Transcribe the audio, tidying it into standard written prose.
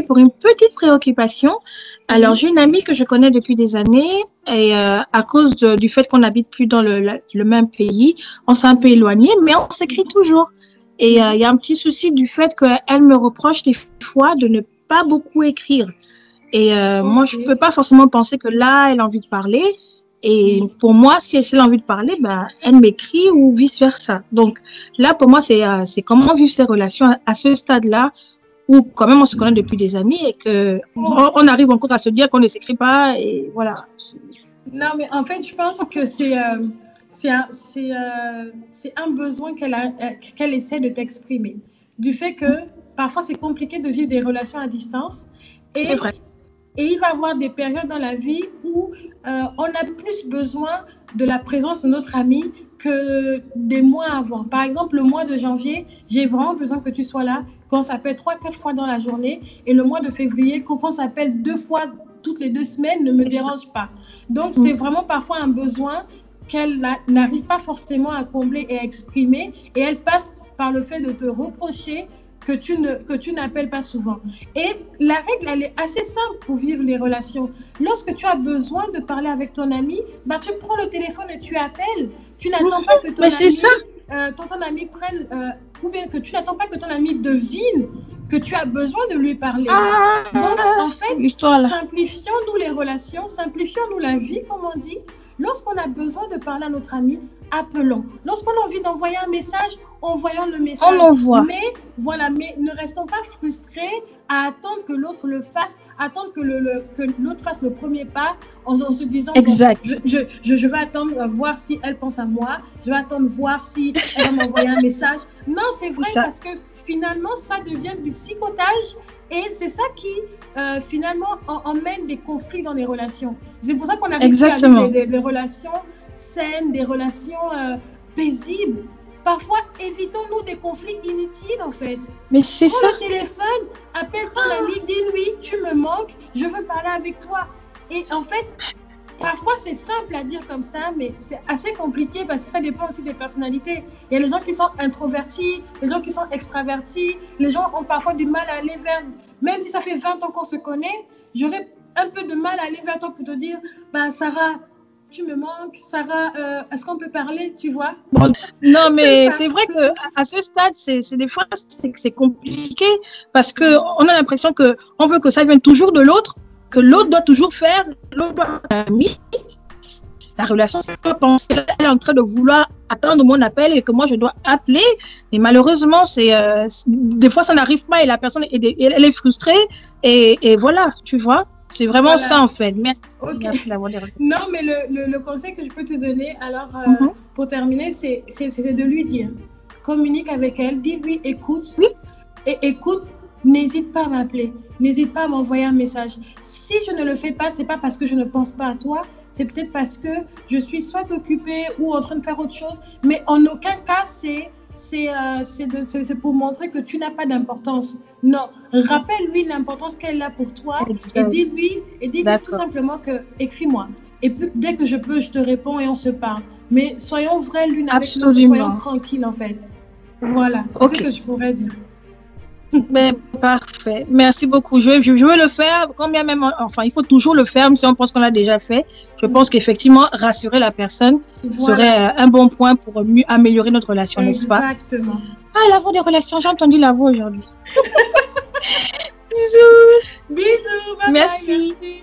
pour une petite préoccupation. Alors, j'ai une amie que je connais depuis des années et à cause du fait qu'on n'habite plus dans le même pays, on s'est un peu éloigné, mais on s'écrit toujours. Et il y a un petit souci du fait qu'elle me reproche des fois de ne pas beaucoup écrire. Et moi, je ne peux pas forcément penser que là, elle a envie de parler. Et pour moi, si elle a envie de parler, ben, elle m'écrit ou vice-versa. Donc là, pour moi, c'est comment vivre ces relations à ce stade-là où quand même on se connaît depuis des années et qu'on arrive encore à se dire qu'on ne s'écrit pas et voilà. Non, mais en fait, je pense que c'est un besoin qu'elle essaie de t'exprimer. Du fait que parfois c'est compliqué de vivre des relations à distance. C'est vrai. Et il va y avoir des périodes dans la vie où on a plus besoin de la présence de notre ami que des mois avant. Par exemple, le mois de janvier, j'ai vraiment besoin que tu sois là, qu'on s'appelle 3-4 fois dans la journée. Et le mois de février, qu'on s'appelle 2 fois toutes les 2 semaines, ne me dérange pas. Donc, c'est vraiment parfois un besoin qu'elle n'arrive pas forcément à combler et à exprimer. Et elle passe par le fait de te reprocher que tu n'appelles pas souvent. Et la règle, elle est assez simple pour vivre les relations. Lorsque tu as besoin de parler avec ton ami, bah, tu prends le téléphone et tu appelles. Tu n'attends pas que ton ami prenne, ou bien que tu n'attends pas que ton ami devine que tu as besoin de lui parler. Donc, en fait, simplifions-nous les relations, simplifions-nous la vie, comme on dit. Lorsqu'on a besoin de parler à notre ami, appelons. Lorsqu'on a envie d'envoyer un message, envoyons le message. On l'envoie. Mais ne restons pas frustrés à attendre que l'autre le fasse, attendre que l'autre fasse le premier pas en se disant exact. Bon, je vais attendre voir si elle pense à moi, je vais attendre voir si elle va m'envoyer un message. Non, c'est vrai parce que finalement, ça devient du psychotage et c'est ça qui finalement emmène des conflits dans les relations. C'est pour ça qu'on arrive à vivre des relations saines, des relations paisibles. Parfois, évitons-nous des conflits inutiles, en fait. Mais c'est ça. Prends le téléphone, appelle ton ami, dis-lui, tu me manques, je veux parler avec toi. Et en fait, parfois, c'est simple à dire comme ça, mais c'est assez compliqué parce que ça dépend aussi des personnalités. Il y a les gens qui sont introvertis, les gens qui sont extravertis. Les gens ont parfois du mal à aller vers... Même si ça fait 20 ans qu'on se connaît, j'aurais un peu de mal à aller vers toi pour te dire, bah, Sarah, tu me manques, Sarah, est-ce qu'on peut parler, tu vois? Non, mais c'est vrai que à ce stade, des fois, c'est compliqué parce que on a l'impression que on veut que ça vienne toujours de l'autre, que l'autre doit toujours faire, l'autre doit être ami. La relation, c'est pas penser, elle est en train de vouloir attendre mon appel et que moi je dois appeler. Et malheureusement, des fois ça n'arrive pas et la personne elle est frustrée et voilà, tu vois. C'est vraiment ça en fait. Merci. Merci d'avoir des réponses. Non, mais le conseil que je peux te donner, alors pour terminer, c'est de lui dire, communique avec elle, dis-lui écoute, et écoute, n'hésite pas à m'appeler, n'hésite pas à m'envoyer un message. Si je ne le fais pas, c'est pas parce que je ne pense pas à toi, c'est peut-être parce que je suis soit occupée ou en train de faire autre chose, mais en aucun cas c'est pour montrer que tu n'as pas d'importance. Non, rappelle-lui l'importance qu'elle a pour toi et dis-lui tout simplement que écris-moi. Et puis, dès que je peux, je te réponds et on se parle. Mais soyons vrais l'une avec l'autre, soyons tranquilles en fait. Voilà, c'est ce que je pourrais dire. Mais parfait, merci beaucoup. Je vais le faire, combien même, enfin, il faut toujours le faire, même si on pense qu'on l'a déjà fait. Je pense qu'effectivement, rassurer la personne serait un bon point pour mieux améliorer notre relation, n'est-ce pas? Exactement. Ah, la voix des relations, j'ai entendu la voix aujourd'hui. Bisous. Bisous, bye merci. Bye, merci.